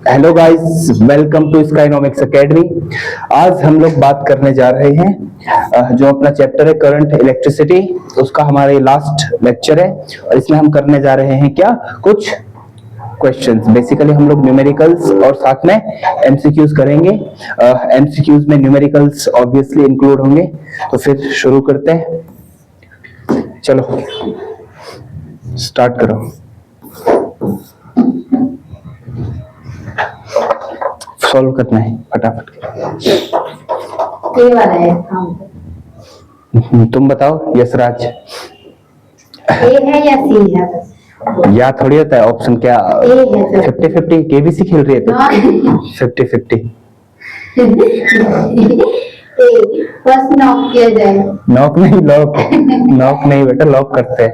Hello guys, welcome to Skynomics academy. आज हम लोग बात करने जा रहे हैं जो अपना चैप्टर है करंट इलेक्ट्रिसिटी, उसका हमारा ये लास्ट लेक्चर है और इसमें हम करने जा रहे हैं क्या, कुछ क्वेश्चंस। बेसिकली हम लोग न्यूमेरिकल्स और साथ में एमसीक्यूज करेंगे। एमसीक्यूज में न्यूमेरिकल्स ऑब्वियसली इंक्लूड होंगे। तो फिर शुरू करते हैं, चलो स्टार्ट करो। सॉल्व करना है फटाफट। ये वाला है। तुम बताओ यशराज। ए है या सी है? बस या थोड़ी होता है ऑप्शन, क्या 50-50 केबीसी खेल रही है तो 50-50 फर्स्ट नॉक किया जाए। नॉक नहीं, लॉक। नॉक नहीं बेटा, लॉक करते हैं।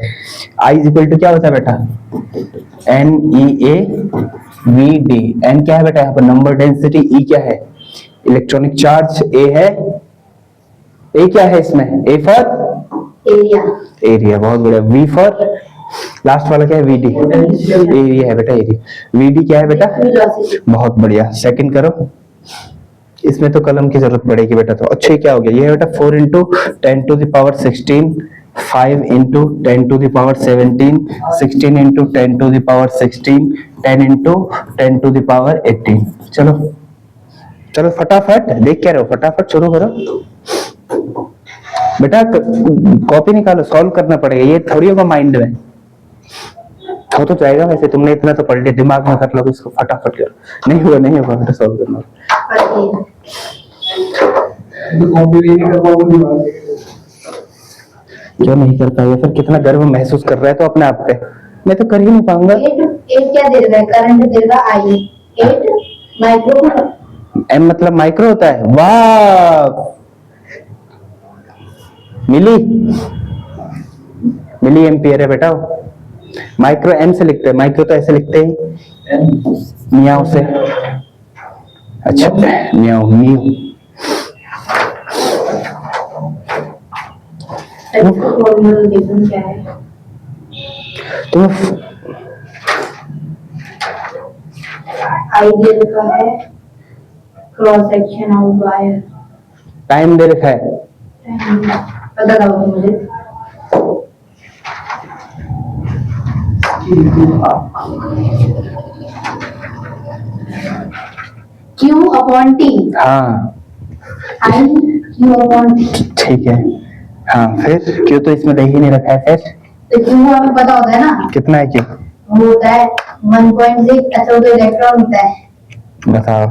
आई इज इक्वल टू क्या होता है बेटा, NEAVD। एन क्या है बेटा यहाँ पर, नंबर डेंसिटी। ई क्या है, इलेक्ट्रॉनिक चार्ज। ए है, ए क्या है इसमें, ए फॉर एरिया। एरिया, बहुत बढ़िया। वी फॉर लास्ट वाला क्या है, VD। एरिया है बेटा, एरिया। VD क्या है बेटा, बहुत बढ़िया। सेकंड करो, इसमें तो कलम की जरूरत पड़ेगी बेटा। तो अच्छा क्या हो गया, ये है बेटा 4 × 10⁻16, 5 × 10⁻17, 16 × 10⁻16, 10 × 10⁻18। चलो चलो फटाफट, देख क्या रहो, फटाफट शुरू करो बेटा। कॉपी निकालो, सॉल्व करना पड़ेगा, ये थोड़ी होगा माइंड में। हो तो जाएगा वैसे, तुमने इतना तो पढ़ लिया, दिमाग में कर लो इसको, फटाफट करो। नहीं होगा बेटा, सॉल्व करना। क्यों नहीं कर पाएगा, फिर कितना गर्व महसूस कर रहा है तो अपने आप पे। मैं तो कर ही नहीं पाऊंगा। 8 क्या दे रहा है, करंट दे रहा है। आई 8 माइक्रो। एम मतलब माइक्रो होता है, वाह मिली एम्पियर है बेटा। माइक्रो एम से लिखते हैं, माइक्रो तो ऐसे लिखते हैं मियाओ से। अच्छा मियाओ, म्यू। क्या है तो आइडियल का है, cross section of wire. Time दे रखा है, पता था मुझे। Q/T। हाँ I Q/T। ठीक है। हाँ फिर क्यों तो इसमें दे ही नहीं रखा है, फिर तो Q हमें पता होता है ना, कितना है क्यों, वो होता है 1.6। अच्छा वो तो इलेक्ट्रॉन होता है। बताओ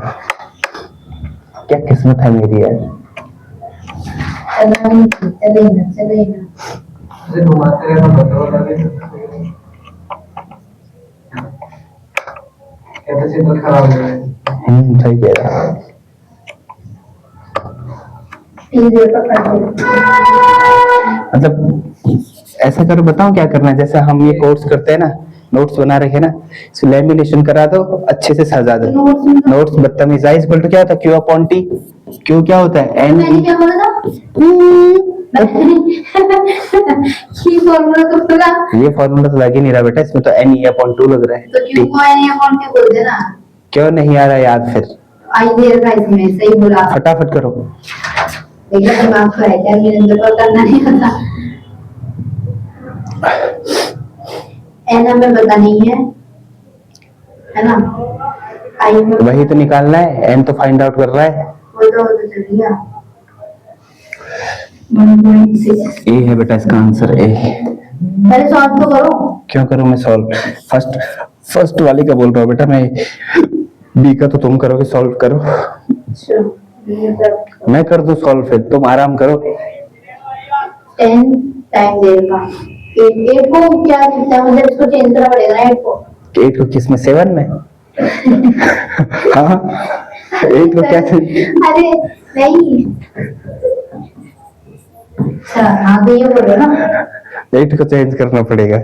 क्या किस्मत है मेरी यार। चले ना। सही कह रहा। मतलब ऐसा करो, बताओ क्या करना है। जैसे हम ये कोर्स करते हैं ना, नोट्स बना रखे हैं ना, इसको लेमिनेशन करा दो, अच्छे से सजा दो। नोट्स बदतमीज। आई इक्वल टू क्या होता है, Q/T। क्यू क्या होता है, मैंने क्या बोला था? ये फॉर्मूला तो लग ही नहीं रहा बेटा, इसमें तो NE/2 लग रहा है। तो Q को NE/2 बोल देना। क्यों नहीं आ रहा याद, फिर आई देर का इसमें सही बोला। फटाफट करो। देखा दिमाग को है क्या, मेरे अंदर पर करना नहीं आता। एन हमें पता नहीं है ना। आई में वही तो निकालना है, एन तो फाइंड आउट कर रहा है। वो तो चल गया 1.6। ए है बेटा इसका आंसर, ए। पहले सॉल्व तो करो। क्यों करूं मैं सॉल्व, फर्स्ट वाली का बोल रहा हूँ बेटा मैं। बी का तो तुम करोगे, सॉल्व करो। मैं कर दूं सॉल्व, फिर तुम आराम करो। 10 टाइम देगा 8 को क्या लिखता है, मतलब इसको चेंज करना पड़ेगा ना 8 को किस में, 7 में? हाँ 8 को क्या चेंज? अरे नहीं, अच्छा हाँ तो ये बोलो ना, 8 को चेंज करना पड़ेगा।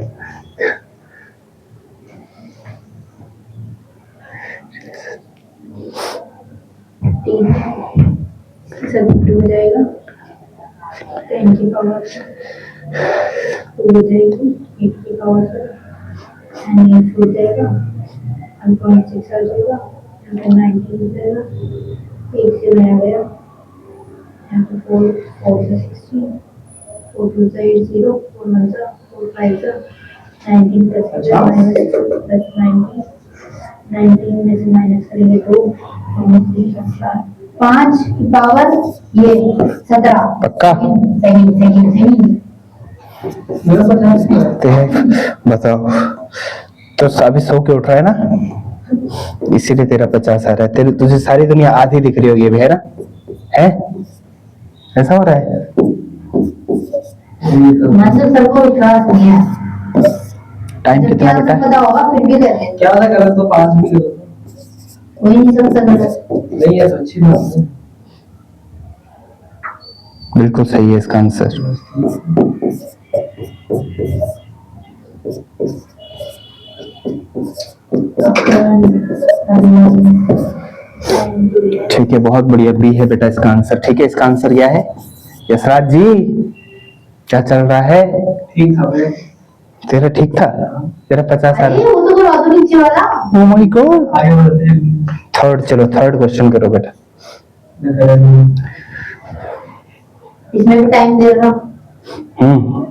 सब हो जाएगा 10 की पावर 2 हो जाएगी 8 की पावर एंड ये 2 जाएगा 1.6 आ जाएगा यहाँ पे 19 हो जाएगा 1 से नया गया यहाँ पे 4 से 16 4 2 से 8 0 4 1 से 4 5 से 19 प्लस 19 19 में से माइनस करेंगे 2 5 की पावर ये 17 पक्का? सही मेरा 50 की है। ते बताओ तो अभी सो के उठ रहा है ना, इसीलिए तेरा 50 आ रहा है। तेरे तुझे सारी दुनिया आधी दिख रही होगी अभी, है ना? है ऐसा हो रहा है? मतलब सबको विश्वास नहीं है। टाइम कितना क्या बेटा? पता होगा फिर भी कर लेंगे क्या था गलत तो 5 भी गलत कोई नहीं समझ सकता नहीं है, तो अच्छी बात है। बिल्कुल सही है इसका आंसर। ठीक है, बहुत बढ़िया, बी है बेटा इसका आंसर। ठीक है, इसका आंसर क्या है? यशराज जी क्या चल रहा है? ठीक था भाई। तेरा ठीक था? तेरा 50 आ अरे रहा? वो तो करवा दो नीचे वाला ओह माय गॉड। आगे बढ़ते हैं। थर्ड, चलो थर्ड क्वेश्चन करो बेटा। इसमें भी टाइम दे रहा हूँ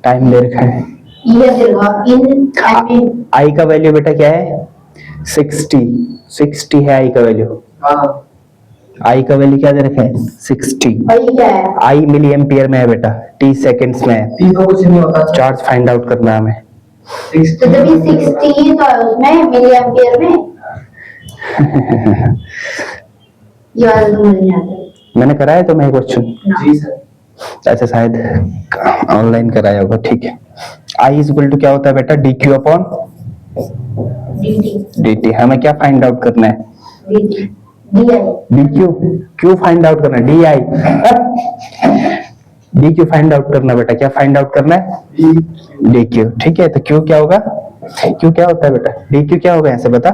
टाइम दे रखा है। ये दे रहा इन टाइम आई का वैल्यू बेटा क्या है? 60 है आई का वैल्यू। हाँ आई का वैल्यू क्या दे रखा है? 60। वही क्या है आई मिली एम्पियर में है बेटा, टी सेकेंड्स में है। तीन तो कुछ नहीं होता। चार्ज फाइंड आउट करना है हमें। तो जब ये 60 तो है उसमें मिली एम्पियर में ये वाला तो मुझे नहीं आता मैंने कराया तो मैं क्वेश्चन, ना जी सर। अच्छा शायद ऑनलाइन कराया होगा। ठीक है, आई इज इक्वल टू क्या होता है बेटा? D Q upon dt D T. हमें क्या फाइंड आउट करना है? dt di D Q. Q find out करना है, D I. D Q find out करना बेटा, क्या फाइंड आउट करना है? D Q. ठीक है, तो क्यू क्या होगा? क्यू क्या होता है बेटा? डी क्यू क्या होगा ऐसे बता?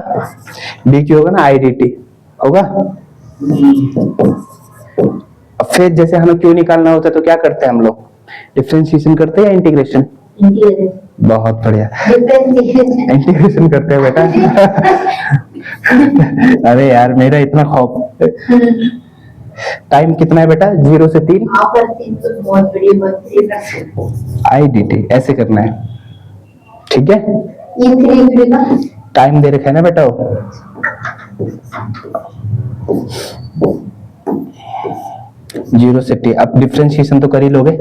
डी क्यू होगा ना आई डी टी होगा। अब फिर जैसे हमें क्यू निकालना होता है तो क्या करते हैं हम लोग? डिफरेंशिएशन करते हैं या इंटीग्रेशन? इंटीग्रेशन बहुत बढ़िया, डिफरेंशिएशन इंटीग्रेशन करते हैं बेटा। अरे यार मेरा इतना खौफ। टाइम कितना है बेटा? 0 से 3 आप करते हैं तो बहुत बड़ी आई डी टी, ऐसे करना है। ठीक है, इंटीग्रेशन का टाइम दे रखा है ना बेटा वो। जीरो से टी। अब डिफरेंशिएशन तो कर ही लोगे।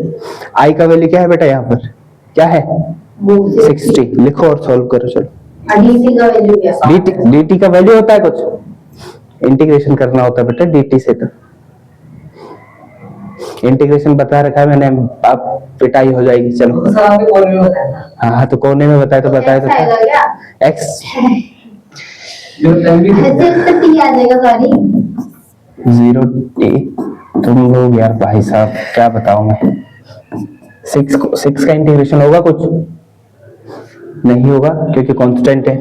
आई का वैल्यू क्या है बेटा? यहाँ पर क्या है? वो 60। लिखो और सॉल्व करो। चलो, dt का वैल्यू क्या dt का वैल्यू होता है कुछ, इंटीग्रेशन करना होता है बेटा dt से। तो इंटीग्रेशन बता रखा है मैंने, आप पिटाई हो जाएगी। चलो, तो सर आपके कोने में बताया था। हाँ तो कोने में बताया तो बताया X आएगा तो क्या x जो टाइम भी ऐसे तो t आ जाएगा सॉरी 0 t। तुम लोग यार भाई साहब क्या बताऊं मैं। 6 का इंटीग्रेशन होगा कुछ? नहीं होगा क्योंकि कांस्टेंट है।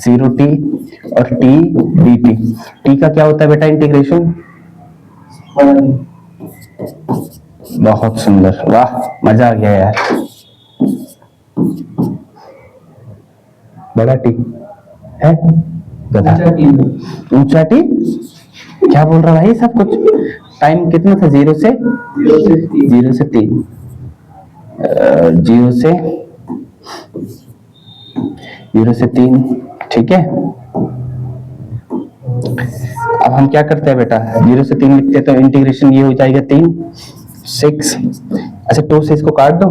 0 t और t dt। t का क्या होता है बेटा इंटीग्रेशन? बहुत सुंदर, वाह मजा आ गया यार। बड़ा टी है गधा, ऊंचा टी। क्या बोल रहा भाई सब कुछ? टाइम कितना था? 0 से 3 0 से 3। ठीक है, अब हम क्या करते हैं बेटा? 0 से 3 लिखते हैं तो इंटीग्रेशन ये हो जाएगा 3 6। अच्छा 2 से इसको काट दो,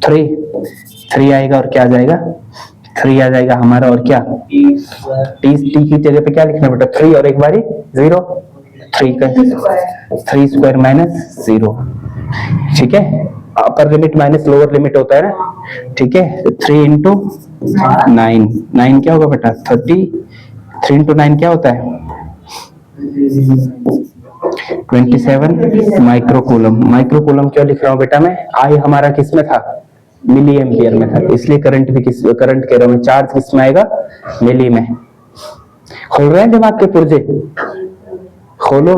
3 आएगा और क्या आ जाएगा? 3 आ जाएगा हमारा। और क्या टी की जगह पे क्या लिखना बेटा? 3 और एक बारी 0। 3 स्क्वायर माइनस 0। ठीक है, upper limit minus lower limit होता है ना। ठीक है, 3 इंटू 9 क्या होगा बेटा? 30। 3 इंटू 9 क्या होता है? 27 माइक्रोकूलम। माइक्रोकूलम क्यों लिख रहा हूँ बेटा मैं? आई हमारा किस में था? मिली एम्पियर में था, इसलिए करंट भी करंट कह रहा हूँ, चार्ज किस में आएगा? मिली में। खोल रहे हैं दिमाग के पुर्जे? खोलो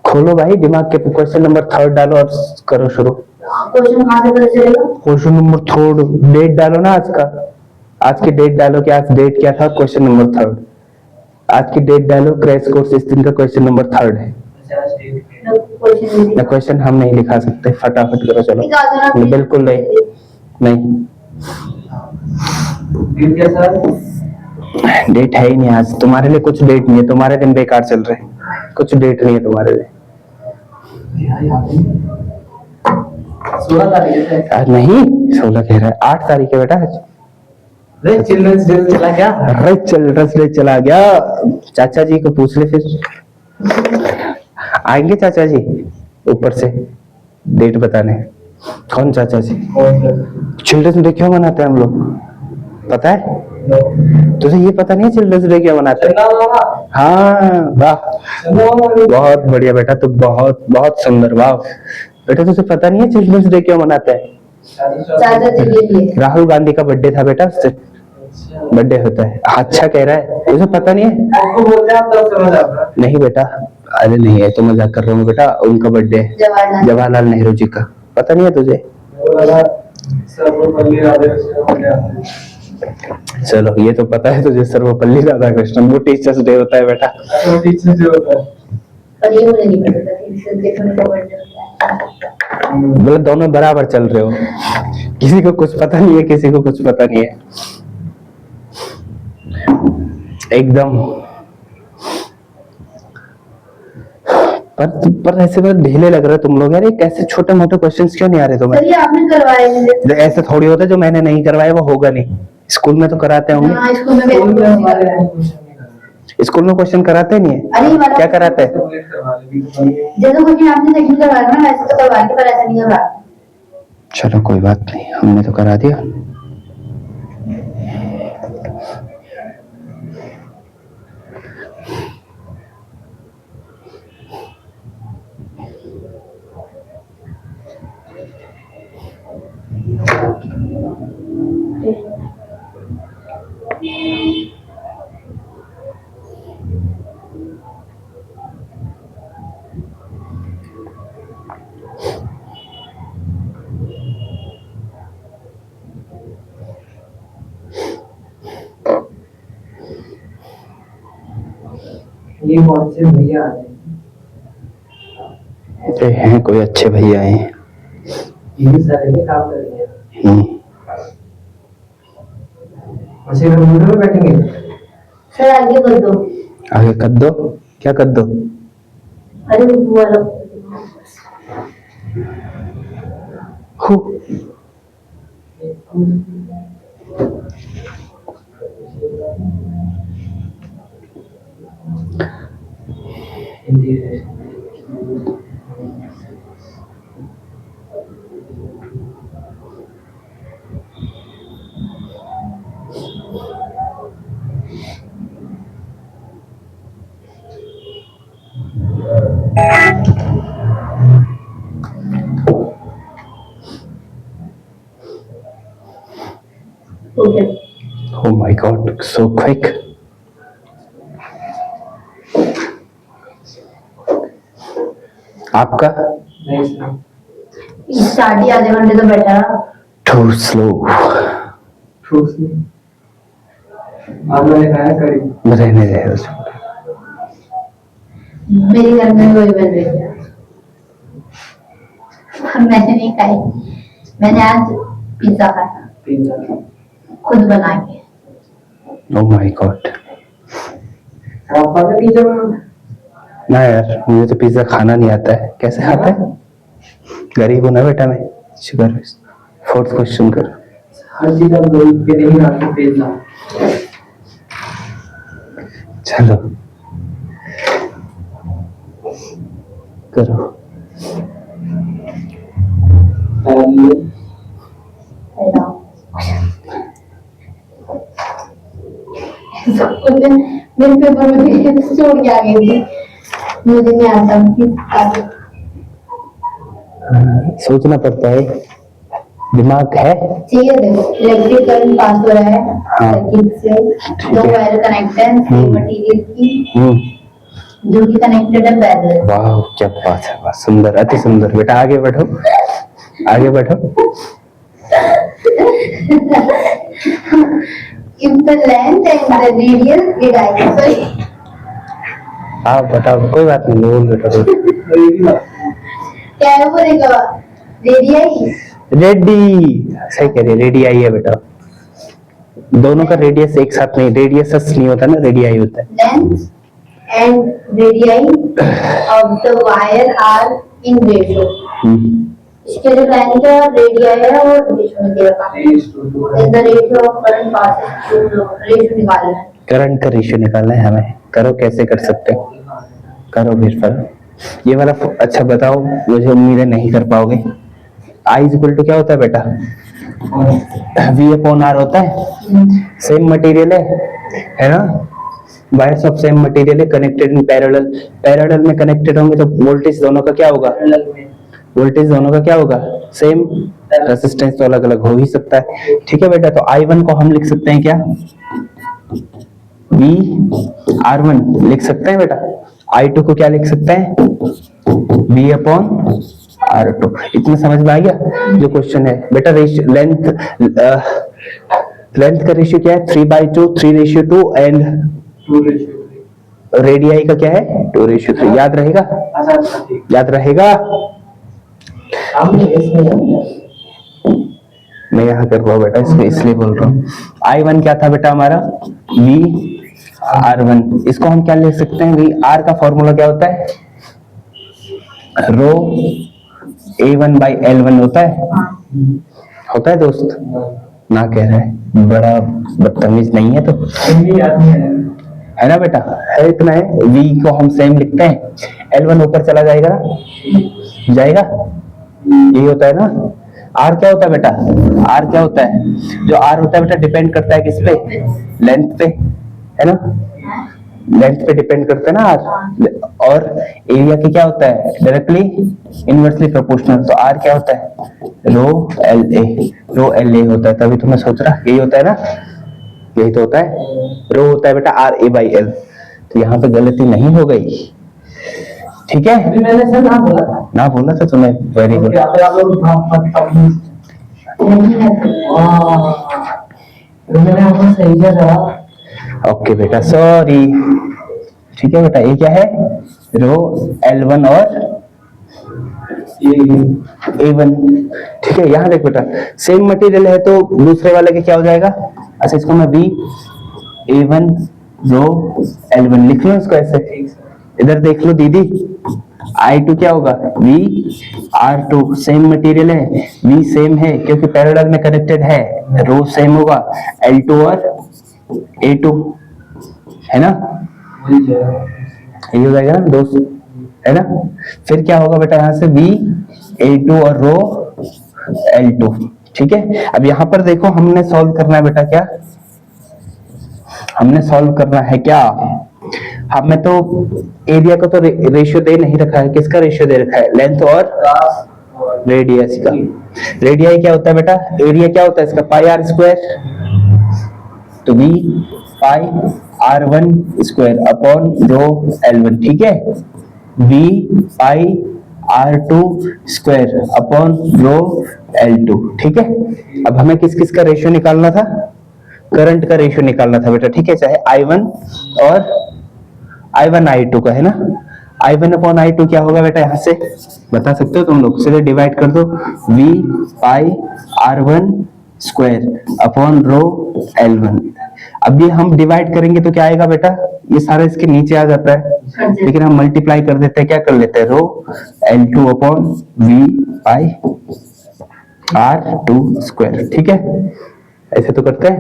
खोलो भाई दिमाग के। क्वेश्चन नंबर 3 डालो और करो शुरू। क्वेश्चन कहाँ से पता चलेगा क्वेश्चन नंबर 3 डेट डालो ना आज का। आज की डेट डालो कि आज डेट क्या था, क्वेश्चन नंबर 3। आज की डेट डालो, क्रैश कोर्स इस दिन का क्वेश्चन नंबर 3 है। क्वेश्चन ना क्वेश्चन हम नहीं लिखा सकते, फटाफट करो चलो। निकाल दो ना नहीं, बिल्कुल नहीं, नहीं दिन कैसा है? डेट है ही नहीं आज तुम्हारे लिए, कुछ डेट नहीं है, तुम्हारे दिन बेकार चल रहे हैं, कुछ डेट नहीं है तुम्हारे लिए। 16 तारीख है। आज नहीं, 16 कह रहा है, 8 तारीख है बेटा आज। अरे चिल्ड्रंस डे चला क्या? अरे चिल्ड्रंस डे चला गया, चाचा जी को पूछ ले फिर। आएंगे चाचा जी ऊपर से डेट बताने। कौन चाचा जी? चिल्ड्रंस डे क्यों मनाते हैं हम लोग, पता है तुझे? ये पता नहीं चिल्ड्रंस डे क्यों मनाते हैं? हाँ वाह, बहुत बढ़िया बेटा, तो बहुत बहुत सुंदर, वाह बेटा, तुझे पता नहीं है चिल्ड्रंस डे क्यों मनाते हैं? चाचा जी के लिए। राहुल गांधी का बर्थडे था बेटा, उससे बर्थडे होता है। अच्छा कह रहा है, तुझे पता नहीं है? आपको बोलते हैं आप तब समझ आता है। नहीं बेटा, अरे नहीं है तो मजाक कर रहा हूँ बेटा, उनका बर्थडे है जवाहरलाल नेहरू जी का, पता नहीं है तुझे? सर्वपल्ली राधाकृष्णन हो गया। चलो ये तो पता है तुझे, सर्वपल्ली राधाकृष्णन, वो टीचर्स डे होता है बेटा। तो टीचर जो होता है, पर ये मुझे नहीं पता था कि इससे देखने का बर्थडे होता है। मतलब दोनों बराबर चल रहे हो, किसी को कुछ पता नहीं है, किसी को कुछ पता नहीं है, एकदम। पर ऐसे में ढीले लग रहे हो तुम लोग यार, ये कैसे छोटे मोटे क्वेश्चंस क्यों नहीं आ रहे तुम्हें? सर ये आपने करवाए मुझे। ऐसे थोड़ी होता है, जो मैंने नहीं करवाया वो होगा नहीं। स्कूल में तो कराते होंगे, हाँ, स्कूल में भी स्कूल में ऐसे हमारे करवाए। यहाँ क्वेश्चन नहीं कराते। स्कूल में क्वेश्चन कराते नहीं है? अरे ये वाला क्या कराते हैं? कंप्लीट करवा लेंगे। जैसे क्वेश्चन आपने सेकंड करवाया ना, वैसे तो करवा के, पर ऐसा नहीं करवा। चलो कोई बात नहीं, हमने तो करा दिया। ये कौन से भैया आ रहे हैं? ये हैं कोई अच्छे भैया हैं। ये सारे में काम करेंगे। अच्छे कंप्यूटर में बैठेंगे। सर आगे कर दो। आगे कर दो, क्या कर दो? अरे वो वाला who, Hindi okay. oh my god, so quick. आपका नहीं सर। स्टार्ट ही आधे घंटे तो बैठा रहा। too slow. फ्रूट्स नहीं। आज मैंने खाया करी। रहने दे उसको। मेरे घर में वही बन रही है। मैंने नहीं खाई, मैंने आज पिज्जा खाया पिज्जा। खुद बना के। oh my god. आप खाते पिज्जा बनाना? ना यार, मुझे तो पिज्जा खाना नहीं आता है। कैसे खाता है? गरीब हूं ना बेटा मैं। शुगर। 4th क्वेश्चन कर। हर चीज आप गरीब पे नहीं खाते पिज्जा। चलो करो। मेरे पेपर में भी छोड़ के आ गई थी, मुझे नहीं आता। सोचना पड़ता है, दिमाग है। चाहिए देखो, इलेक्ट्रिक करंट पास हो रहा है हाँ। सर्किट से, दो ठीक है। वायर कनेक्ट है मटेरियल की, जो कि कनेक्टेड है पैरेलल। वाह क्या बात है, वाह सुंदर, अति सुंदर। बेटा आगे बढ़ो, आगे बढ़ो। if the length and the radius sorry, हाँ बताओ, कोई बात नहीं, बोल बेटा बोल। क्या है वो देखा रेडियस रेडी, सही कह रही है, रेडियाई है बेटा। दोनों का रेडियस एक साथ नहीं, रेडियस नहीं होता ना, रेडियाई होता है। length and radii of the wire are in ratio. इसके जो लाइन का रेडिया है वो रेशियो में दे रखा है। The ratio of current passes through ratio निकालना है। करंट का रेशियो निकालना है हमें। करो, कैसे कर सकते हो, करो फिर पर। ये वाला अच्छा बताओ, मुझे उम्मीद है नहीं कर पाओगे। I इक्वल टू क्या होता है बेटा, V अपॉन R होता है। सेम मटेरियल है ना, वायर्स ऑफ सेम मटेरियल है, कनेक्टेड इन पैरेलल। पैरेलल में कनेक्टेड होंगे तो वोल्टेज दोनों का क्या होगा, वोल्टेज दोनों का क्या होगा, सेम। रेजिस्टेंस तो अलग अलग हो ही सकता है। ठीक है बेटा, तो I1 को हम लिख सकते हैं क्या, V R1 लिख सकते हैं बेटा। I2 को क्या लिख सकते हैं, V अपॉन R2। इतना समझ में आ गया जो क्वेश्चन है बेटा। रेशियो लेंथ का रेशियो क्या है, 3/2, 3:2 एंड 2:3। रेडियाई का क्या है, 2:3। याद रहेगा, याद रहेगा। मैं यहाँ कर रहा हूँ बेटा, इसको इसलिए बोल रहा हूँ। I1 क्या था बेटा हमारा, V R1। इसको हम क्या ले सकते हैं, V R का फॉर्मूला क्या होता है, रो A1/L1 होता है दोस्त। ना कह रहा है, बड़ा बदतमीज नहीं है तो, है ना बेटा, है इतना है। V को हम सेम लिखते हैं, L1 ऊपर चला जाएगा, जाएगा, यही होता है ना। R क्या होता है बेटा, R क्या होता है, जो R होता है बेटा डिपेंड करता है किस पे, लेंथ पे, है ना, लेंथ पे डिपेंड करता है ना R। और एरिया की क्या होता है, डायरेक्टली इनवर्सली प्रोपोर्शनल। तो R क्या होता है, रो LA होता है। तभी तो मैं सोच रहा यही होता है ना, यही तो होता है, रो होता है बेटा RA/L। तो यहाँ पे गलती नहीं हो गई, ठीक है। मैंने सर ना बोला था तुम्हें, वेरी गुड। ओके बेटा, सॉरी। ठीक है बेटा, ये क्या है, रो L1 और A1। ठीक है, यहाँ देख बेटा, सेम मटेरियल है तो दूसरे वाले के क्या हो जाएगा। अच्छा, इसको मैं V A1 रो L1 लिख लूं, इसको ऐसे। इधर देख लो दीदी, I2 क्या होगा, V R2। सेम मटेरियल है, V सेम है क्योंकि पैरेलल में कनेक्टेड है, रो सेम होगा, L2 और A2, है ना, ये हो जाएगा ना दोस्त, है ना। फिर क्या होगा बेटा, यहाँ से V A2 और रो L2। ठीक है, अब यहाँ पर देखो, हमने सॉल्व करना है बेटा, क्या हमने सॉल्व करना है, क्या हमें तो एरिया को तो रेशियो दे नहीं रखा है, किसका रेशियो दे रखा है, लेंथ और रेडियस का। रेडियाई क्या होता है बेटा, एरिया क्या होता है इसका, पाई आर स्क्वायर। तो V पाई R1 square upon rho L1। ठीक है, V पाई R2 square upon rho L2। ठीक है, अब हमें किस किस का रेशियो निकालना था, करंट का रेशियो निकालना था बेटा। ठीक है, चाहे I1 और I1 I2 का, है ना। I1 अपॉन I2 क्या होगा बेटा, यहाँ से बता सकते हो तुम लोग, सीधे डिवाइड कर दो, V पाई R1 square upon rho L1। अब ये हम डिवाइड करेंगे तो क्या आएगा बेटा, ये सारा इसके नीचे आ जाता है, लेकिन हम मल्टीप्लाई कर देते हैं, क्या कर लेते हैं, रो L2 अपॉन V पाई R2 स्क्वायर। ठीक है, ऐसे तो करते हैं।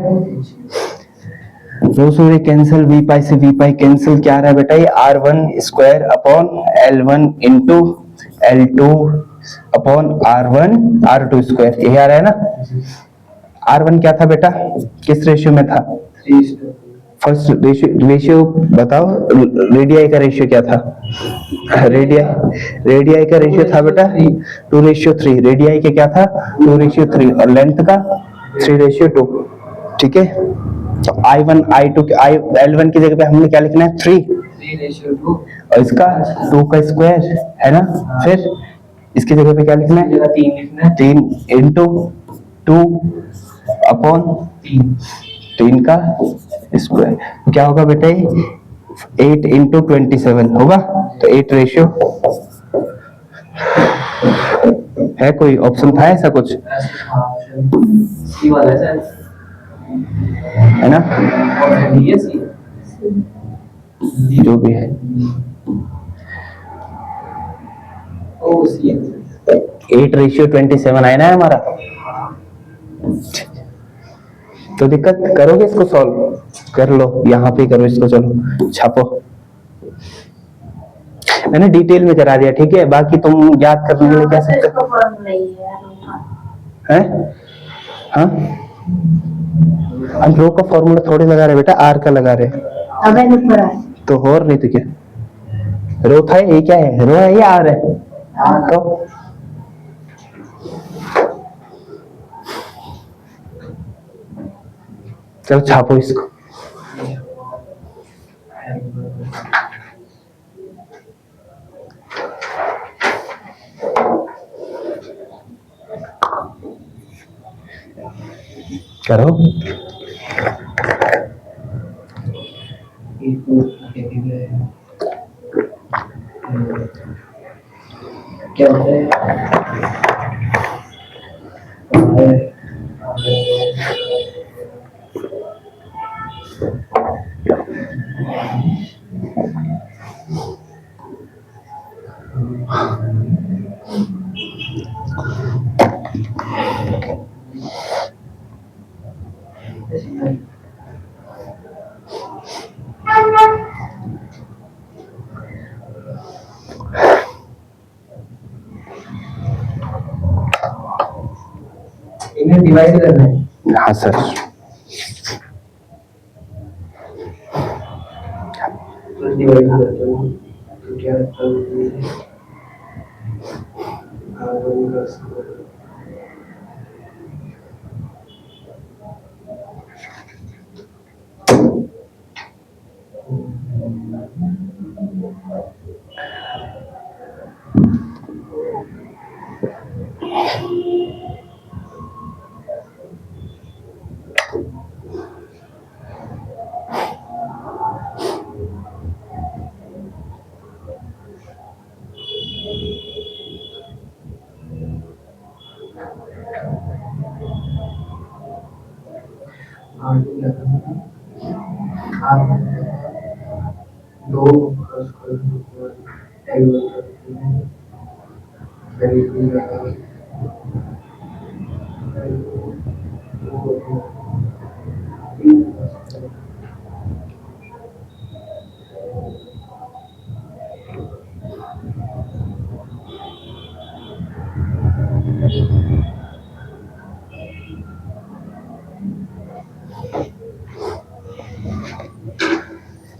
रो से कैंसिल, V पाई से V पाई कैंसिल, क्या आ रहा है बेटा, ये R1 square upon L1 into L2 upon R1 R2 square, यही आ रहा है ना। R1 क्या था बेटा, किस रेशियो में था, फर्स्ट रेशियो बताओ, रेडियाई का रेशियो क्या था, रेडियाई का रेशियो था बेटा 2:3। रेडियाई के क्या था, 2:3 और लेंथ का 3:2। ठीक है, तो I1 I2 L1 की जगह पे हमने क्या लिखना है, 3 और इसका 2 का स्क्वायर, है ना। फिर इसकी जगह पे क्या लिखना है, 3 इंटू 2 अपॉन 3। तो इनका स्क्वायर क्या होगा बेटा? ये 8 इंटू 27 होगा। तो 8 रेशियो है, कोई ऑप्शन था ऐसा कुछ? सी वाला है सर, है ना? और ये सी जो भी है, ओ सी 8 रेशियो 27 आया ना हमारा। तो दिक्कत करोगे इसको सॉल्व? कर लो, यहाँ पे करो इसको, चलो छापो। मैंने डिटेल में करा दिया, ठीक है? बाकी तुम याद करने के लिए क्या सकते इसका फॉर्मूला ही है हैं? हाँ, हम रो का फॉर्मूला थोड़ी लगा रहे बेटा, आर का लगा रहे। अब है ऊपर है तो और नहीं तो क्या? रो था ये, क्या है? रो है या आर है? तो चलो छापो इसको। करो। क्या होता है? इन्हें डिवाइड करना है। हाँ सर। डिवाइड करते हो तो क्या होता है?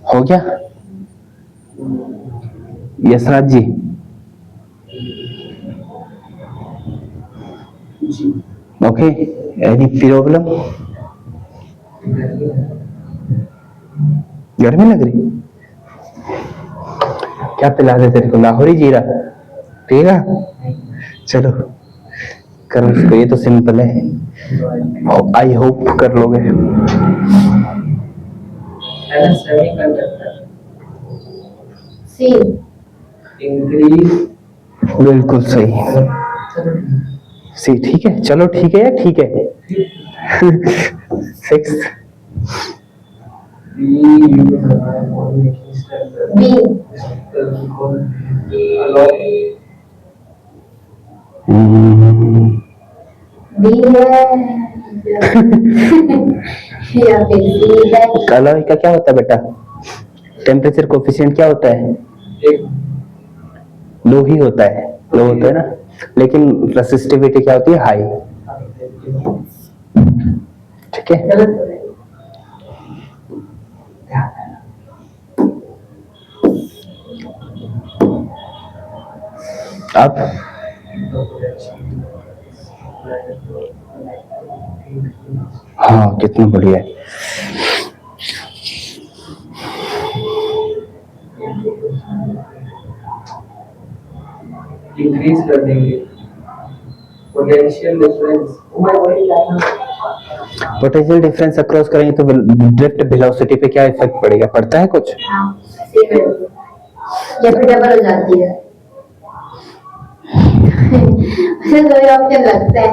हो गया Yashraj ji? Okay, any problem? गर्मी लग रही? क्या पिला दे तेरे को? लाहौरी जीरा पिएगा? चलो करो इसको, ये तो सिंपल है, आई होप कर लोगे। सी इंक्रीज, बिल्कुल सही, सी। ठीक है, चलो ठीक है या ठीक है? 6 बी बी है या फिर सी है। अलॉय का क्या होता है बेटा? टेम्परेचर कोफिशिएंट क्या होता है? लो ही होता है, लो होता है ना, लेकिन रेसिस्टिविटी क्या होती है? हाई। ठीक है, अब हाँ, कितना बढ़िया है। इंक्रीज कर देंगे potential difference. Potential difference across करेंगे तो ड्रिफ्ट वेलोसिटी पे क्या इफेक्ट पड़ेगा, पड़ता है कुछ? हाँ, सेम है। या फिर डबल हो जाती है। मुझे दो ही ऑप्शन लगता है।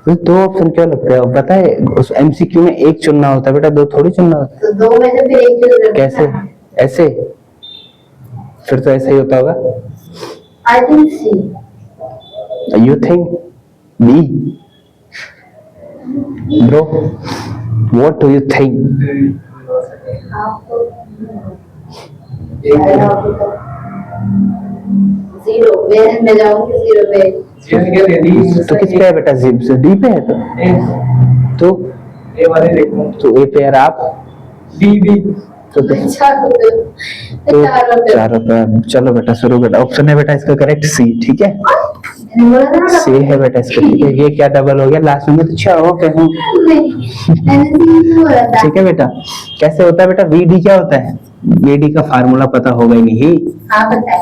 तो दो ऑप्शन क्यों लगता है पता है? उस एमसीक्यू में एक चुनना होता है बेटा, दो थोड़ी चुनना होता तो दो में से फिर एक चूज है। कैसे? ऐसे? फिर तो ऐसे ही होता होगा। I think C. You think B? Bro what do you think? आपको जीरो, मैं जाऊंगी जीरो पे। तो किस पे है बेटा? डी पे है तो ए वाले देखो, तो ए पे है आप बी तो तो चार चारों पे। चलो बेटा शुरू बेटा। ऑप्शन है बेटा इसका करेक्ट सी, ठीक है? बोला था ना सी है बेटा इसका, ठीक है? ये क्या डबल हो गया लास्ट में? तो अच्छा ओके हूँ, मैंने सी बोला था। ठीक है बेटा। कैसे होता है बेटा? वीडी क्या होता है? वीडी का फार्मूला पता होगा ही नहीं। हाँ पता है।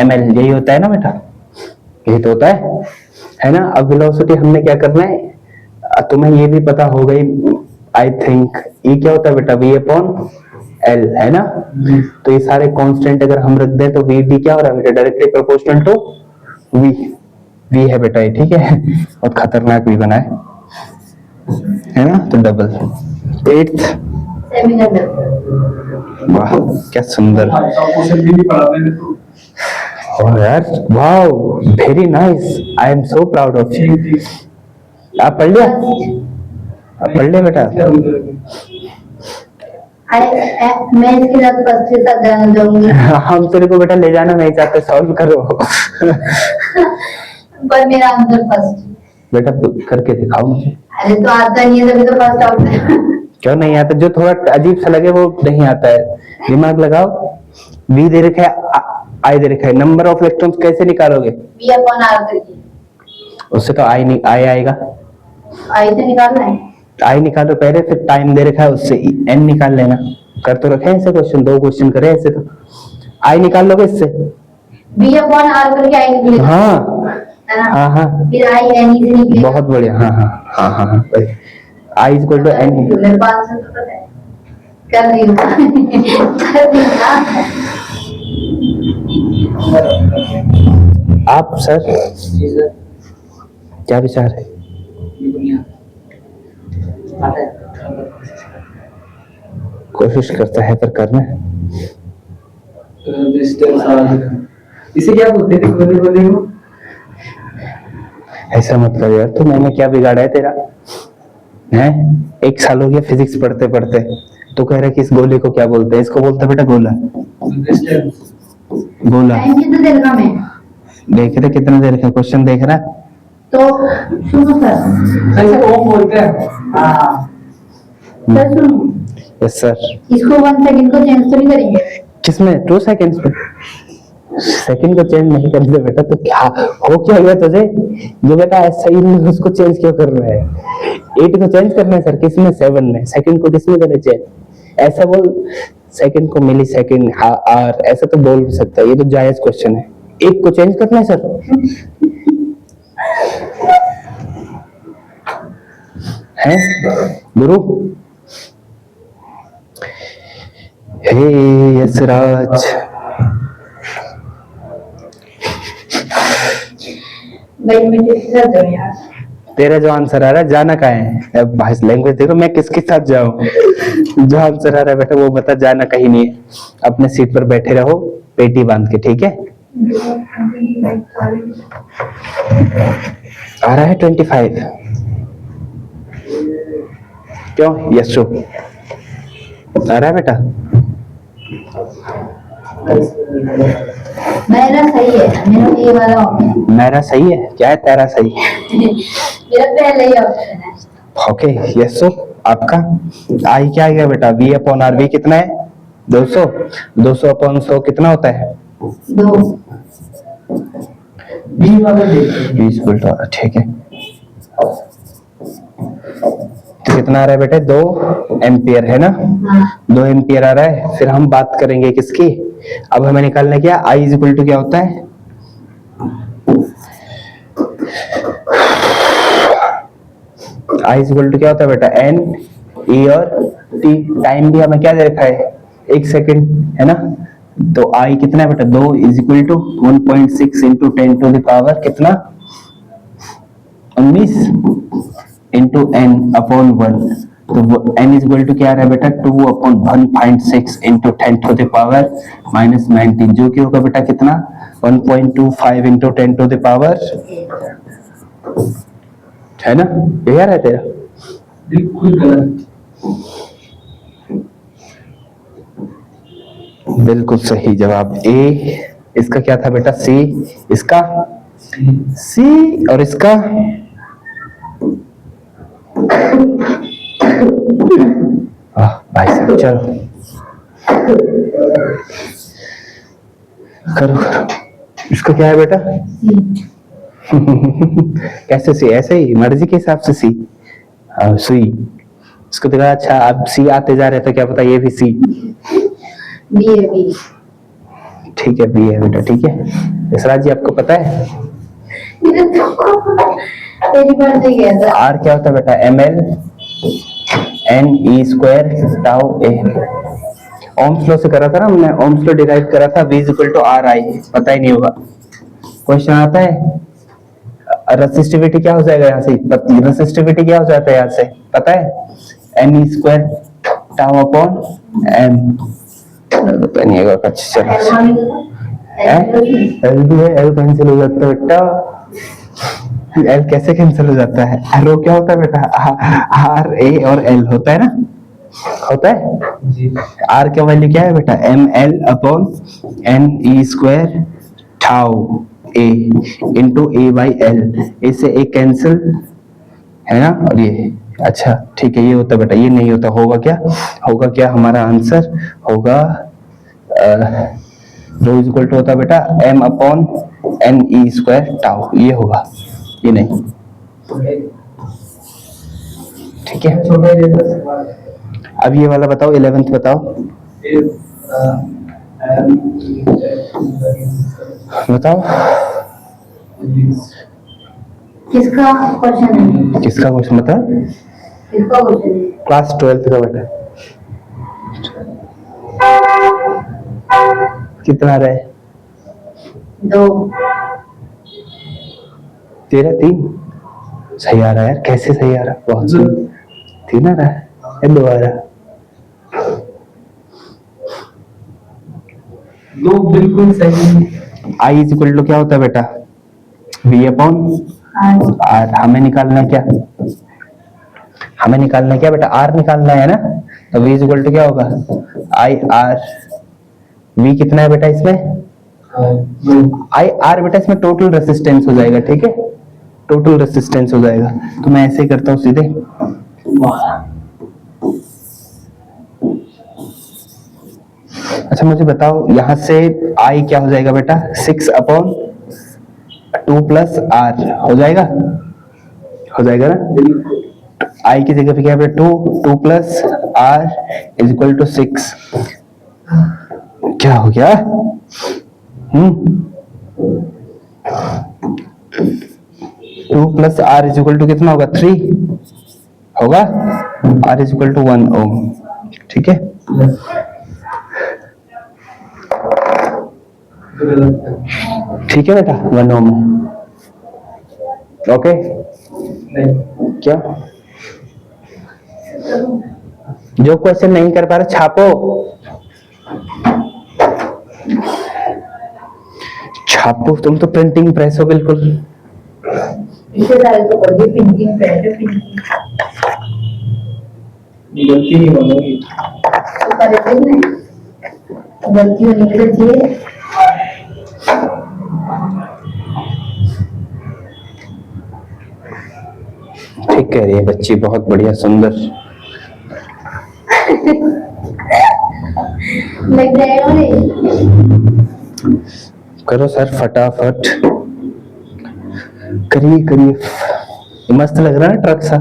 एमएल यही होता है ना बेटा? यही तो होता है ना? अब वेलोसिटी हमने क्या करना है, तुम्हें ये भी पता होगा ही आई थिंक। ये क्या होता है बेटा? वी अपॉन एल, है ना? तो ये सारे कांस्टेंट अगर हम रख दें तो वी डी क्या हो रहा है बेटा? Directly proportional to V. V है बेटा ये, ठीक है? और खतरनाक भी बना है ना? तो डबल। 8th, semiconductor. वाह क्या सुंदर। क्वेश्चन भी नहीं पढ़ा मैंने तो। Oh यार, wow, very nice, I am so proud of you. आप पढ़ लिया? आप पढ़ लिया बेटा? मैं इसके साथ फर्स्ट के साथ जाना चाहूंगी। हम तेरे को बेटा ले जाना नहीं चाहते, सॉल्व करो। पर मेरा आंसर फर्स्ट। बेटा करके दिखाओ मुझे। अरे तो आता नहीं है तभी तो फर्स्ट आउट है। क्यों नहीं आता? जो थोड़ा अजीब सा लगे वो नहीं आता है। दिमाग लगाओ। वी दे रखा है, आई दे रखा है, नंबर ऑफ इलेक्ट्रॉन्स कैसे निकालोगे? बी अपॉन आर करके। उससे तो आई नहीं, आई आएगा। आई से निकालना है। आई निकालो पहले, फिर टाइम दे रखा है उससे एन निकाल लेना। कर तो रखे हैं ऐसे क्वेश्चन, 2 क्वेश्चन करे ऐसे। तो आई निकाल लोगे इससे? बी अपॉन आर करके आई निकलेगा। हाँ है ना? हाँ हाँ, फिर आई एन से निकलेगा। बहुत बढ़िया। हाँ हाँ हाँ हाँ हाँ, I is equal to N. मेरे पास तो पता है। कर रही हूँ। कर रही हूँ। आप सर क्या विचार है? कोशिश करता है पर करना है। इसे क्या बोलते थे बोले बोले को? ऐसा मत कर यार, तो मैंने क्या बिगाड़ा है तेरा? है 1 साल हो गया फिजिक्स पढ़ते पढ़ते, तो कह रहा है कि इस गोले को क्या बोलते हैं? इसको बोलते बेटा गोला। गोला टाइम कितना देर का मैं? देख रहे कितना देर का क्वेश्चन देख रहा? तो सुनो सर। ऐसे ओम बोलते हैं। हाँ सर सुनो, यस सर। इसको 1 सेकंड को चेंज तो नहीं करेंगे? किसमें? 2 सेकंड्स में? सेकंड को चेंज नहीं कर दे बेटा, तो क्या हो क्या गया तुझे? जो बेटा ऐसा ही नहीं, उसको चेंज क्यों कर रहा है? 8 को चेंज करना है सर, किसमें? 7 में। सेकंड को किसमें करे चेंज? ऐसा बोल, सेकंड को मिली सेकंड, आर, ऐसा तो बोल भी सकता है। ये तो जायज क्वेश्चन है। 1 को चेंज करना है सर? है गुरु? हे यशराज, भाई मैं किसके साथ जाऊं यार? तेरा जो आंसर आ रहा है जाना कहाँ है? अब भाई लैंग्वेज देखो, मैं किसके साथ जाऊं? जो आंसर आ रहा है बेटा वो बता, जाना कहीं नहीं है। अपने सीट पर बैठे रहो पेटी बांध के, ठीक है? आ रहा है 25। क्यों? यस शो आ रहा है बेटा? मेरा सही है, मेरा ये वाला ऑप्शन। मेरा सही है? क्या है तेरा सही? मेरा पहले ही ऑप्शन है। ओके यस सो आपका आई क्या आ गया बेटा? We upon are. वी कितना है? 200। 200 अपॉन 100 कितना होता है? 2। बी वाला देखिए। 20 उल्टा, ठीक है। तो कितना आ रहा है बेटे? 2 एम्पियर, है ना? हाँ 2 एम्पियर आ रहा है। फिर हम बात करेंगे किसकी? अब हमें निकालना क्या? आई इज इक्वल टू क्या होता है? आई इज इक्वल टू क्या होता है बेटा, एन ई और टी। टाइम भी हमें क्या दे रखा है, 1 सेकेंड है ना। तो आई कितना है बेटा, 2 is equal to 1.6 into 10 to the power कितना, 19 इंटू एन अपॉन 1। तो एन इज इक्वल टू क्या आ रहा है बेटा, 2 upon 1.6 into 10 to the power minus 19, जो कि होगा बेटा कितना, 1.25 इंटू 10 टू द पावर, है ना। ये आ रहा है तेरा, बिल्कुल गलत। बिल्कुल सही जवाब ए। इसका क्या था बेटा, सी। इसका सी और इसका भाई साहब चलो करो करो। इसका क्या है बेटा कैसे सी, ऐसे ही मर्जी के हिसाब से सी। सी इसको देखा, अच्छा अब सी आते जा रहे तो क्या पता ये भी सी। बी है, बी। ठीक है बी है बेटा, ठीक है। इसराज जी आपको पता है तेरी बार से गया था। आर क्या होता है बेटा, M L N E square tau A. Ohm's law से करा था ना हमने, ओम्स लॉ डिराइव करा था, V equal to R I. पता ही नहीं होगा, क्वेश्चन आता है रेसिस्टिविटी क्या हो जाएगा यहाँ से, रेसिस्टिविटी क्या हो जाता है यहाँ से पता है, N E square tau upon M. पता नहीं होगा कुछ, चलो एल भी है, एल कैंसिल हो जाता है बेटा। एल कैसे कैंसिल हो जाता है, रो क्या होता है बेटा, आर ए और एल होता है ना, होता है जी। आर का वैल्यू क्या है बेटा, M L upon N E square tau A into A by L. इससे एक कैंसिल है ना, और ये अच्छा ठीक है, ये होता बेटा, ये नहीं होता। होगा क्या, होगा क्या, हमारा आंसर होगा रो इज इक्वल टू होता बेटा M upon N E square tau, ये होगा, ये नहीं। ठीक है, छोटा जैसा सवाल है। अब ये वाला बताओ, 11th बताओ, बताओ किसका क्वेश्चन है? किसका क्वेश्चन बता, किसका क्वेश्चन है? क्लास 12th का बेटा। कितना आ रहा है, 2। तेरा 3 सही आ रहा है यार, कैसे सही आ रहा है, बहुत सही। 3 आ रहा है या 2 आ रहा है, 2 बिल्कुल सही। आई इज इक्वल टू क्या होता है बेटा, वी अपॉन आर। हमें निकालना है क्या, हमें निकालना है क्या बेटा, आर निकालना है ना। तो वी इज इक्वल टू क्या होगा, आई आर। वी कितना है बेटा इसमें, आई आर बेटा इसमें टोटल रेसिस्टेंस हो जाएगा, ठीक है, टोटल रेसिस्टेंस हो जाएगा। तो मैं ऐसे ही करता हूँ सीधे, अच्छा मुझे बताओ यहाँ से आई क्या हो जाएगा बेटा, 6 अपॉन 2 प्लस आर हो जाएगा, हो जाएगा ना। आई की जगह पे क्या है 2 plus R is equal to 6। क्या हो गया, 2 plus R is equal to कितना होगा, 3 होगा, R is equal to 1 ohm. ठीक है, ठीक है बेटा, 1 ओम। ओके क्या, जो क्वेश्चन नहीं कर पा रहे छापो, छापो, तुम तो प्रिंटिंग प्रेस हो बिल्कुल। इसे सारे तो कर दी, प्रिंटिंग प्रेस है, प्रिंटिंग गलती नहीं होगी। तो करे थे ना, गलती होनी चाहिए। ठीक कह रही है बच्ची, बहुत बढ़िया, सुंदर। लग रहा है और करो सर फटाफट, करिए करिए। मस्त लग रहा है ट्रक सा,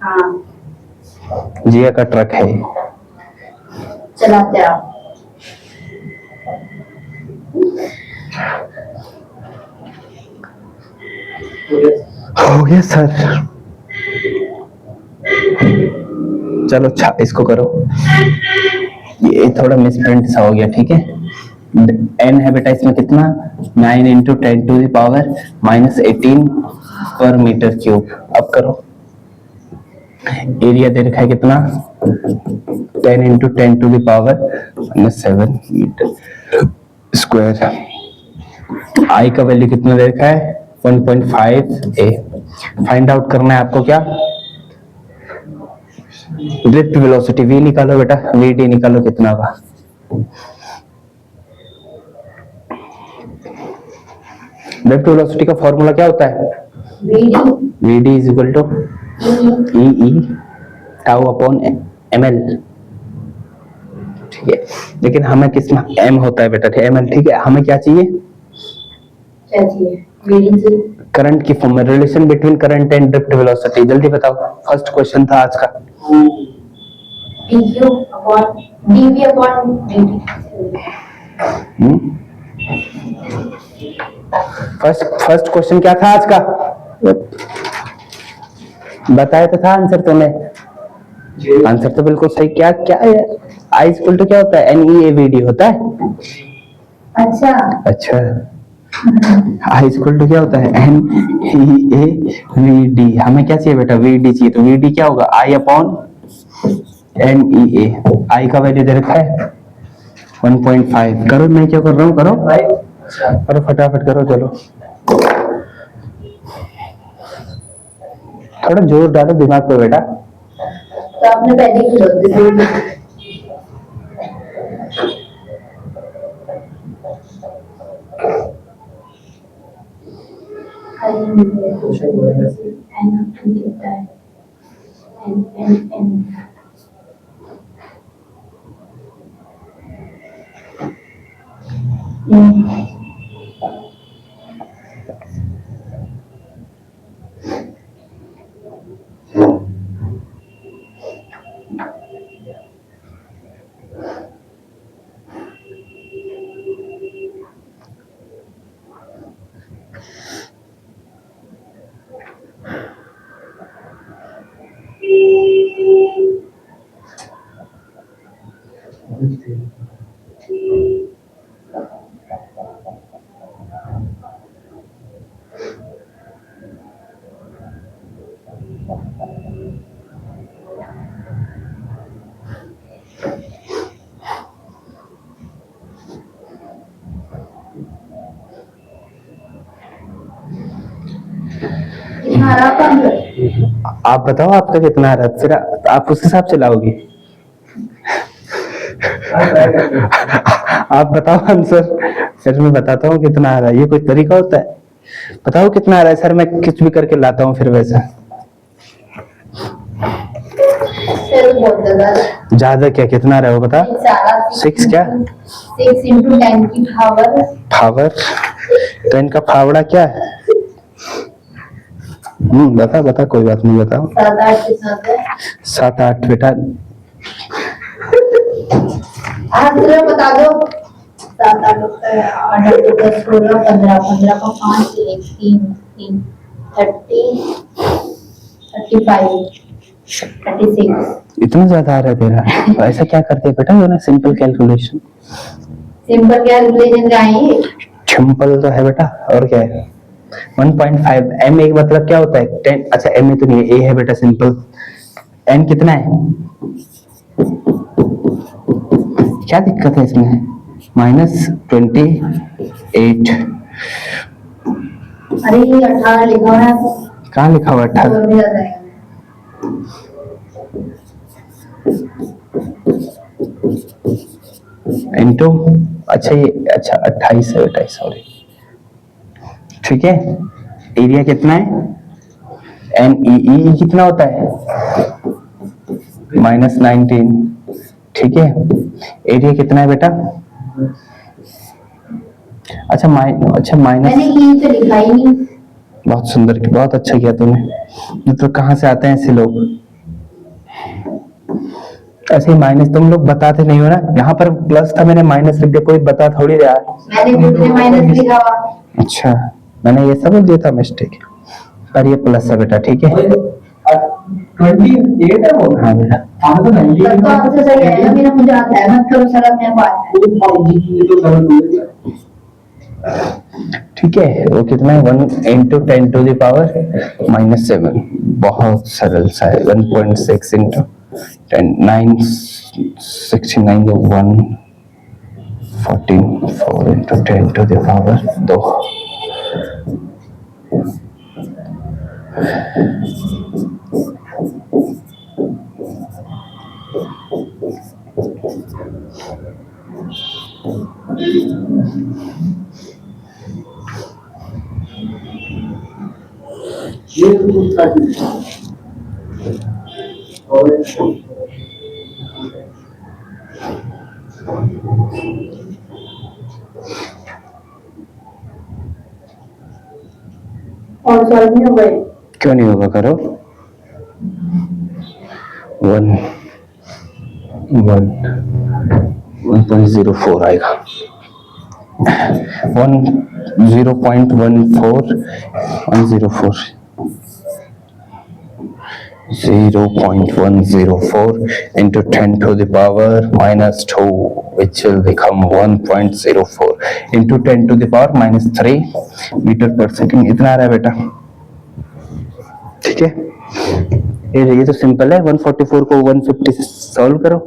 हाँ जिया का ट्रक है। चलाते आप। हो गया सर, चलो इसको करो, ये थोड़ा मिसप्रिंट सा हो गया, ठीक है। n है बेटा इसमें कितना, 9 इंटू 10 टू द पावर -18 पर मीटर क्यूब। अब करो, एरिया दे रखा है कितना, 10 into 10 to the power -7 metre square. I का वैल्यू कितना दे रखा है, 1.5 a। फाइंड आउट करना है आपको क्या, ड्रिफ्ट वेलोसिटी v निकालो बेटा, vd निकालो कितना होगा। ड्रिफ्ट वेलोसिटी का फॉर्मूला क्या होता है, vd is equal to e tau upon ml, ठीक है। लेकिन हमें किस में m होता है बेटा, ml, ठीक है। हमें क्या चाहिए, करंट की फॉर्म में, relation between current and drift velocity. जल्दी बताओ, फर्स्ट क्वेश्चन था आज का। फर्स्ट क्वेश्चन क्या था आज का, बताया तो था आंसर तूने, आंसर तो बिल्कुल सही। क्या क्या है, आई इक्वल टू क्या होता है, NEAVD होता है। अच्छा आई इक्वल टू क्या होता है, NEAVD। हमें क्या चाहिए बेटा, VD चाहिए, तो VD क्या होगा, I अपॉन NEA। I का वैल्यू दे रखा है 1.5। करो, मैं क्या कर रहा हूँ, करो फटाफट करो, चलो थोड़ा जोर डालो दिमाग पे बेटा। तो आपने पहले ही आप बताओ आपका कितना आ रहा है, फिर आप उस हिसाब से लाओगे। आप बताओ आंसर, फिर मैं बताता हूँ कितना आ रहा है। ये कोई तरीका होता है, बताओ कितना आ रहा है सर, मैं कुछ भी करके लाता हूँ फिर वैसा। ज्यादा क्या, कितना आ रहा है वो बता। 6 क्या, 6 इंटू 10 की पावर 10 का फावड़ा क्या है, बता कोई बात नहीं, बताओ। 7-8 बेटा, बता दो। 7-8 होता है, 8 10 16 15 15 का 5 1 3 3 30 35 36। इतना ज्यादा आ रहा है तेरा, तो ऐसा क्या करते हैं बेटा, ये ना सिंपल कैलकुलेशन। सिंपल कैलकुलेशन का है, सिंपल तो है बेटा, और क्या है। 1.5 m एक मतलब क्या होता है, 10। अच्छा m तो नहीं है, a है बेटा सिंपल। n कितना है, क्या दिक्कत है इसमें, -28। अरे ये 18 लिखा हुआ है, कहाँ लिखा हुआ 18, इंटू, अच्छा ये, अच्छा 28 है बेटा, सॉरी, ठीक है। एरिया कितना है, NEE कितना होता है, -19, ठीक है। एरिया कितना है बेटा, अच्छा माइनस, मैंने ई तो लिखा ही नहीं। बहुत सुंदर, बहुत अच्छा किया तूने। तो कहाँ से आते हैं ऐसे लोग, ऐसे ही माइनस तुम लोग बताते नहीं हो ना, यहाँ पर प्लस था मैंने माइनस लिख दिया, कोई बता थोड़ी रहा है। मैंने खुद ने माइनस लिखा हुआ। अच्छा मैंने ये सब दिया था मिस्टेक, पर ये प्लस है बेटा, ठीक है। 28 है वो। हाँ बेटा हाँ तो 90 तब तो आंसर सही आएगा, मेरा मुझे आता है, मत करो सर अपने पास। तो गलत हो गया। ठीक है। वो कितना है 1 इंटू 10 टू द पावर -7। बहुत सरल सा है। 1.6 into 10 9 69 1 14 4 into 10 to the power 2। ये तो कुछ काट और और सॉल्व नहीं हो गए। क्यों नहीं होगा, करो। 1.04 आएगा। 0.104 into 10 to the power -2, which will become 1.04 into 10 to the power -3 metre पर सेकंड। इतना आ रहा है बेटा, ठीक है। ये तो सिंपल है। 144 को 150 से सॉल्व करो,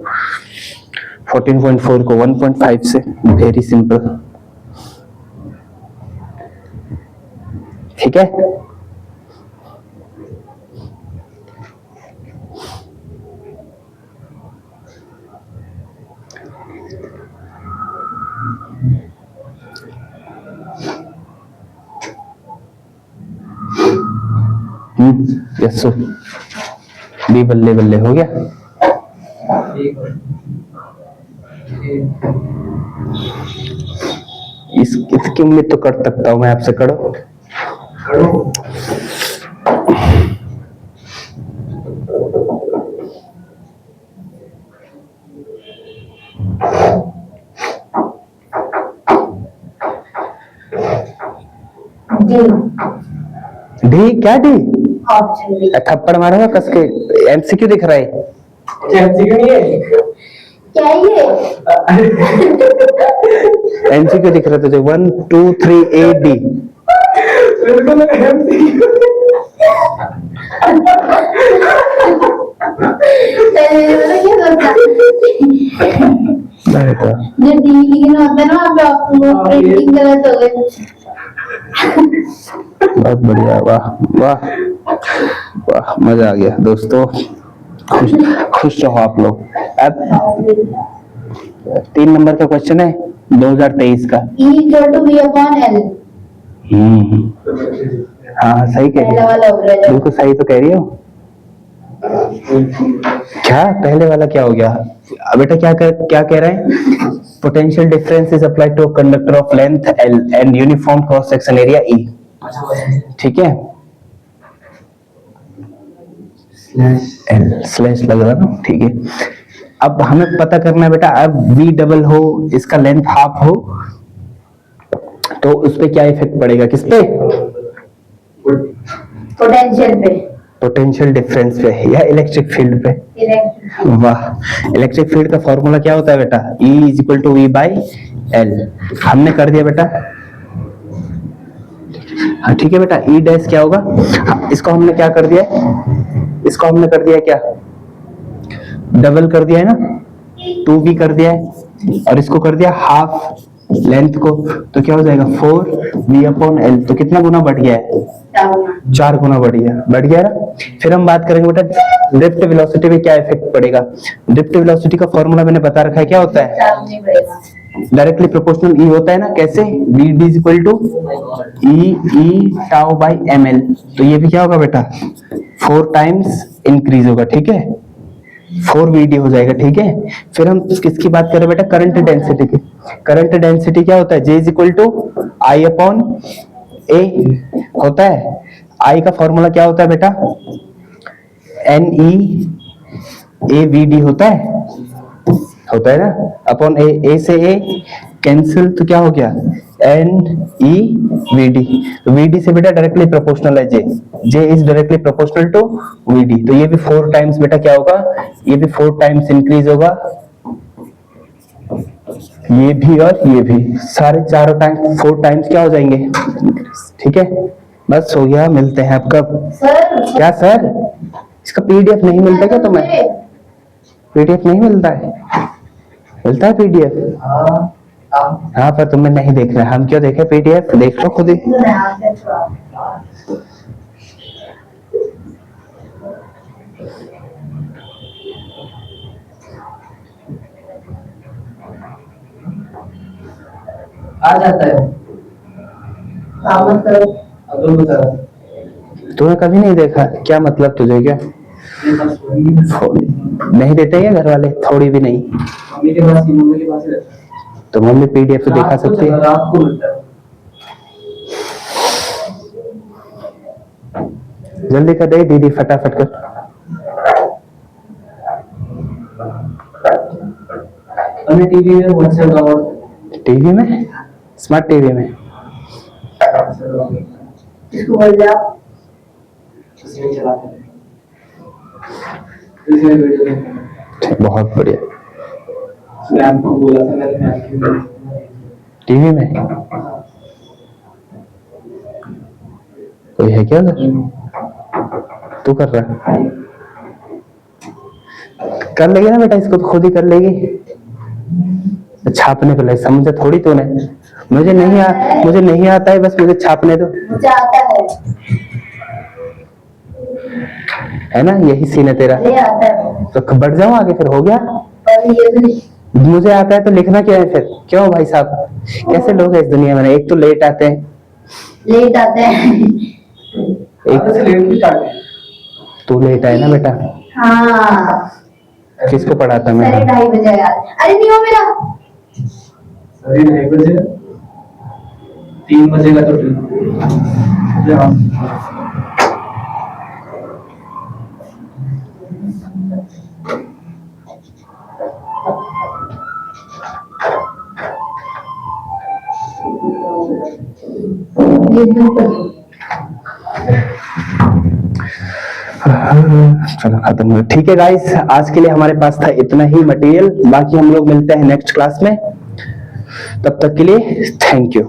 14.4 को 1.5 से, वेरी सिंपल, ठीक है। यस बी बल्ले बल्ले हो गया। इसकी उम्मीद तो कर सकता हूं मैं आपसे, करो। डी क्या डी? Option B. थप्पड़ मारूंगा कस के। एमसीक्यू दिख रहा है। एमसीक्यू नहीं है। क्या है ये? एमसीक्यू दिख रहा है तुझे? 1 2 3 ए डी। बिल्कुल एमसीक्यू। जो डी लिखना होता है ना, आप प्रिंटिंग गलत हो गई। बहुत बढ़िया, वाह वाह वाह, मजा आ गया दोस्तों। खुश रहो आप लोग। अब 3 नंबर का क्वेश्चन है 2023 का। E equal to V upon L। हाँ सही कह रही पहला वाला हो गया हो, जो। बिल्कुल सही तो कह रही हो। क्या पहले वाला क्या हो गया बेटा? क्या कह रहे हैं? Potential difference is applied to conductor of length L and uniform cross section area E, ठीक है। L स्लैश लग रहा ना, ठीक है। अब हमें पता करना है बेटा, अब V डबल हो, इसका लेंथ हाफ हो, तो उस पे क्या इफेक्ट पड़ेगा? किस पे? पोटेंशियल पे, पोटेंशियल डिफरेंस पे या इलेक्ट्रिक फील्ड पे? इलेक्ट्रिक। वाह। इलेक्ट्रिक फील्ड का फॉर्मूला क्या होता है बेटा? E equal to V by L। हमने कर दिया बेटा, हाँ ठीक है बेटा। E डैश क्या होगा? हाँ, इसको हमने क्या कर दिया? इसको हमने कर दिया क्या? डबल कर दिया है ना, 2V कर दिया है, और इसको कर दिया हाफ लेंथ को, तो क्या हो जाएगा 4V अपॉन L। तो कितना गुना बढ़ गया है? 4 गुना बढ़ गया ना। फिर हम बात करेंगे बेटा ड्रिफ्ट वेलोसिटी पे क्या इफेक्ट पड़ेगा। ड्रिफ्ट वेलोसिटी का फॉर्मूला मैंने बता रखा है, क्या होता है? डायरेक्टली प्रोपोर्शनल E होता है ना। कैसे? VD is equal to E tau by ml। तो ये भी क्या होगा बेटा? 4 टाइम्स इंक्रीज होगा, ठीक है, 4VD हो जाएगा, ठीक है। फिर हम किसकी बात कर रहे हैं बेटा? करंट डेंसिटी की। करंट डेंसिटी क्या होता है? J is equal to I upon A होता है। I का फॉर्मूला क्या होता है बेटा? NE AVD होता है ना, अपॉन A से A कैंसिल तो क्या हो गया, N E V D. V D से बेटा डायरेक्टली प्रोपोर्शनल है J, J is directly proportional to V D. तो ये भी 4 टाइम्स बेटा क्या होगा, ये भी 4 टाइम्स इंक्रीज होगा, ये भी और ये भी, सारे चारों टाइम 4 टाइम्स क्या हो जाएंगे। ठीक है, बस हो गया, मिलते हैं आप कब। सर क्या सर, इसका पीडीएफ नहीं मिलता क्या तुम्हें? पीडीएफ नहीं मिलता है? मिलता है पीडीएफ? हाँ, पर तुम्हें नहीं देख रहा, हम क्यों देखें पीडीएफ, देख लो खुद ही। आ जाता है। मतलब अब्दुल बता तूने कभी नहीं देखा, क्या मतलब तुझे, क्या नहीं देते क्या घर वाले, थोड़ी भी नहीं? मम्मी के पास ही, मम्मी के पास ही रहता है। तो मम्मी पीडीएफ तो दिखा सकती है। रात को मिलता है। जल्दी कर दे दीदी, फटाफट कर। हमें टीवी में व्हाट्सएप डाउनलोड, टीवी में, स्मार्ट टीवी में। इसको बोल जा, उसमें चलाते हैं, इसमें वीडियो देखते हैं। बहुत बढ़िया। मैं आपको बोला था, मैंने आपकी टीवी में कोई है क्या उधर? तू कर रहा है? कर लेगी ना बेटा, इसको तो खुद ही कर लेगी। छापने को ले, समझा थोड़ी तूने, मुझे नहीं आता है, बस मुझे छापने दो। मुझे आता है ना, यही सीन है तेरा। है, आता है, तो बढ़ जाऊं आगे, फिर हो गया। पर ये भी मुझे आता है तो लिखना क्या है फिर, क्यों भाई साहब, कैसे लोग हैं इस दुनिया में, एक तो लेट आते हैं, लेट आता है। एक से लेट भी स्टार्ट है। तू लेट आए ना बेटा, हाँ, किसको पढ़ाता मैं? 2:30 बजे यार, अरे नहीं हो मेरा, अभी 2 बजे, 3 बजे का तो ये बिल्कुल चलो खत्म हो गया। ठीक है गाइस, आज के लिए हमारे पास था इतना ही मटेरियल, बाकी हम लोग मिलते हैं नेक्स्ट क्लास में। तब तक के लिए थैंक यू।